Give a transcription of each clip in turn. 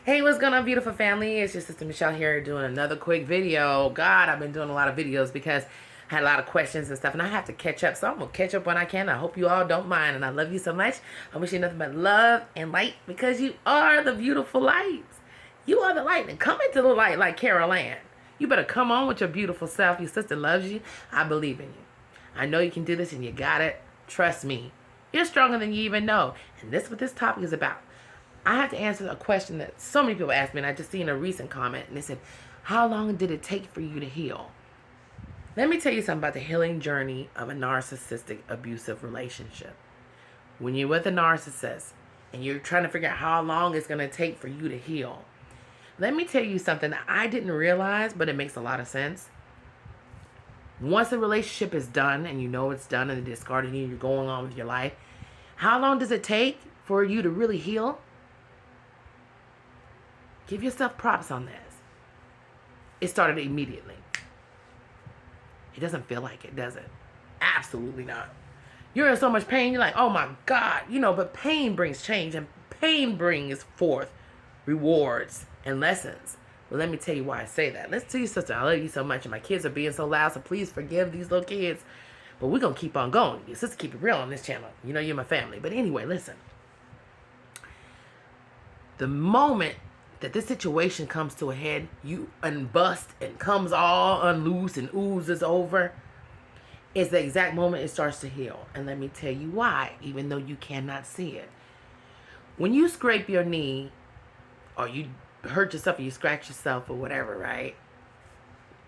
Hey, what's going on, beautiful family? It's your sister Michelle here doing another quick video. God, I've been doing a lot of videos because I had a lot of questions and stuff, and I have to catch up. So I'm going to catch up when I can. I hope you all don't mind, and I love you so much. I wish you nothing but love and light because you are the beautiful lights. You are the light, and come into the light like Carol Ann. You better come on with your beautiful self. Your sister loves you. I believe in you. I know you can do this, and you got it. Trust me. You're stronger than you even know. And this is what this topic is about. I have to answer a question that so many people ask me, and I just seen a recent comment, and they said, how long did it take for you to heal? Let me tell you something about the healing journey of a narcissistic abusive relationship. When you're with a narcissist and you're trying to figure out how long it's going to take for you to heal, let me tell you something that I didn't realize, but it makes a lot of sense. Once the relationship is done and you know it's done and discarded you and you're going on with your life, how long does it take for you to really heal? Give yourself props on this. It started immediately. It doesn't feel like it, does it? Absolutely not. You're in so much pain, you're like, oh my God, but pain brings change, and pain brings forth rewards and lessons. Well, let me tell you why I say that. Listen to you, sister. I love you so much, and my kids are being so loud, so please forgive these little kids. But we're going to keep on going. Your sister, keep it real on this channel. You know you're my family. But anyway, listen. The moment that this situation comes to a head, you unbust and comes all unloose and oozes over, is the exact moment it starts to heal. And let me tell you why, even though you cannot see it. When you scrape your knee, or you hurt yourself, or you scratch yourself, or whatever, right?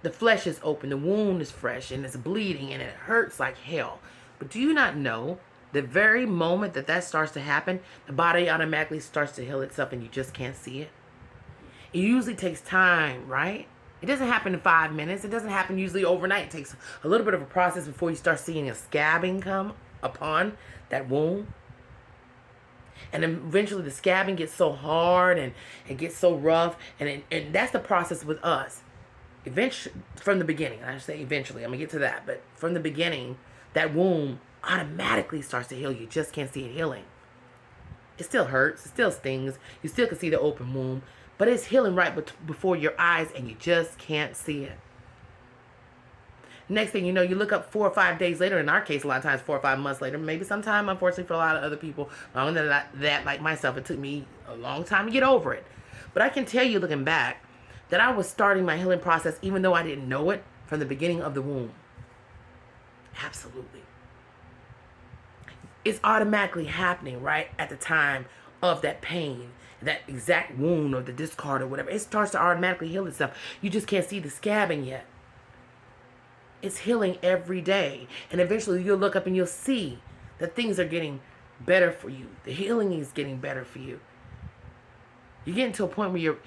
The flesh is open, the wound is fresh, and it's bleeding, and it hurts like hell. But do you not know, the very moment that that starts to happen, the body automatically starts to heal itself, and you just can't see it? It usually takes time, right? It doesn't happen in 5 minutes. It doesn't happen usually overnight. It takes a little bit of a process before you start seeing a scabbing come upon that wound. And then eventually the scabbing gets so hard and it gets so rough. And that's the process with us. Eventually, from the beginning, I should say eventually, I'm going to get to that. But from the beginning, that wound automatically starts to heal. You just can't see it healing. It still hurts. It still stings. You still can see the open wound. But it's healing right before your eyes, and you just can't see it. Next thing you know, you look up 4 or 5 days later. In our case, a lot of times 4 or 5 months later. Maybe sometime, unfortunately, for a lot of other people, longer than that, like myself, it took me a long time to get over it. But I can tell you, looking back, that I was starting my healing process even though I didn't know it from the beginning of the womb. Absolutely. It's automatically happening right at the time of that pain, that exact wound or the discard or whatever. It starts to automatically heal itself. You just can't see the scabbing yet. It's healing every day. And eventually you'll look up and you'll see that things are getting better for you. The healing is getting better for you. You're getting to a point where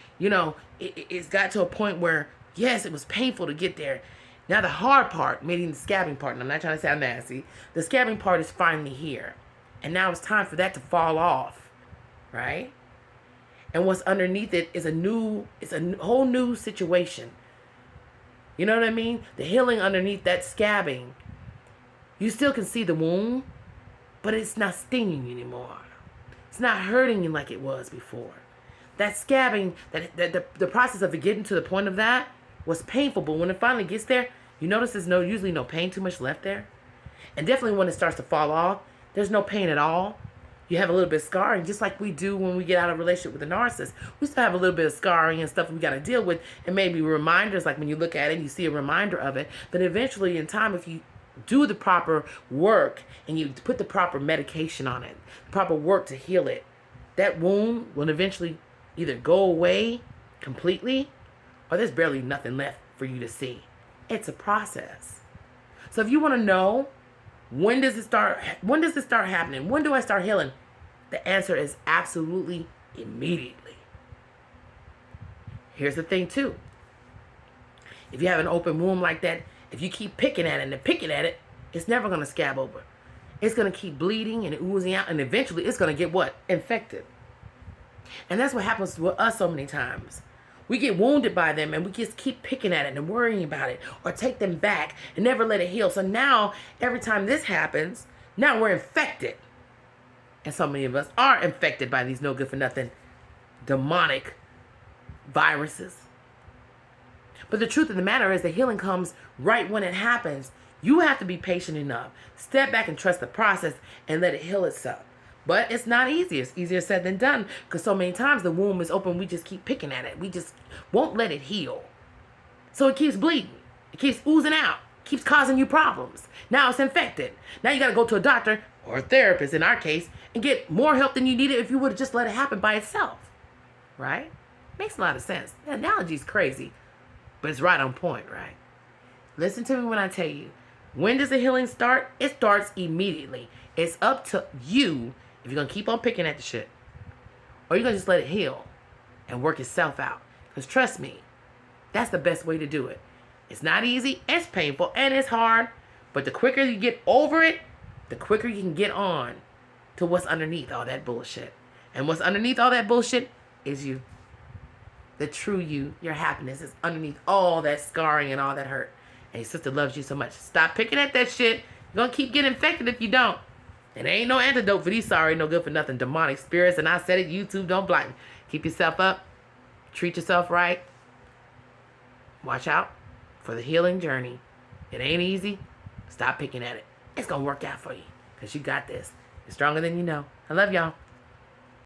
it's got to a point where, yes, it was painful to get there. Now the hard part, meaning the scabbing part, and I'm not trying to sound nasty, the scabbing part is finally here. And now it's time for that to fall off, right? And what's underneath it is a whole new situation. You know what I mean? The healing underneath that scabbing. You still can see the wound, but it's not stinging anymore. It's not hurting you like it was before. That scabbing, the process of it getting to the point of that was painful, but when it finally gets there, you notice there's usually no pain too much left there. And definitely when it starts to fall off, there's no pain at all. You have a little bit of scarring, just like we do when we get out of a relationship with a narcissist. We still have a little bit of scarring and stuff we got to deal with, and maybe reminders, like when you look at it, you see a reminder of it. But eventually in time, if you do the proper work and you put the proper medication on it, the proper work to heal it, that wound will eventually either go away completely, or there's barely nothing left for you to see. It's a process. So if you want to know, when does it start happening? When do I start healing? The answer is absolutely immediately. Here's the thing too. If you have an open wound like that, if you keep picking at it and picking at it, it's never going to scab over. It's going to keep bleeding and oozing out, and eventually it's going to get what? Infected. And that's what happens with us so many times. We get wounded by them and we just keep picking at it and worrying about it, or take them back and never let it heal. So now, every time this happens, now we're infected. And so many of us are infected by these no good for nothing demonic viruses. But the truth of the matter is the healing comes right when it happens. You have to be patient enough. Step back and trust the process and let it heal itself. But it's not easy. It's easier said than done because so many times the womb is open. We just keep picking at it. We just won't let it heal. So it keeps bleeding. It keeps oozing out. Keeps causing you problems. Now it's infected. Now you got to go to a doctor or a therapist in our case and get more help than you needed if you would have just let it happen by itself. Right? Makes a lot of sense. The analogy's crazy, but it's right on point, right? Listen to me when I tell you. When does the healing start? It starts immediately. It's up to you if you're going to keep on picking at the shit or you're going to just let it heal and work itself out. Because trust me, that's the best way to do it. It's not easy, it's painful, and it's hard. But the quicker you get over it, the quicker you can get on to what's underneath all that bullshit. And what's underneath all that bullshit is you. The true you, your happiness is underneath all that scarring and all that hurt. And your sister loves you so much. Stop picking at that shit. You're going to keep getting infected if you don't. And there ain't no antidote for these sorry, no good for nothing demonic spirits. And I said it, YouTube, don't block me. Keep yourself up. Treat yourself right. Watch out for the healing journey. It ain't easy. Stop picking at it. It's going to work out for you because you got this. You're stronger than you know. I love y'all.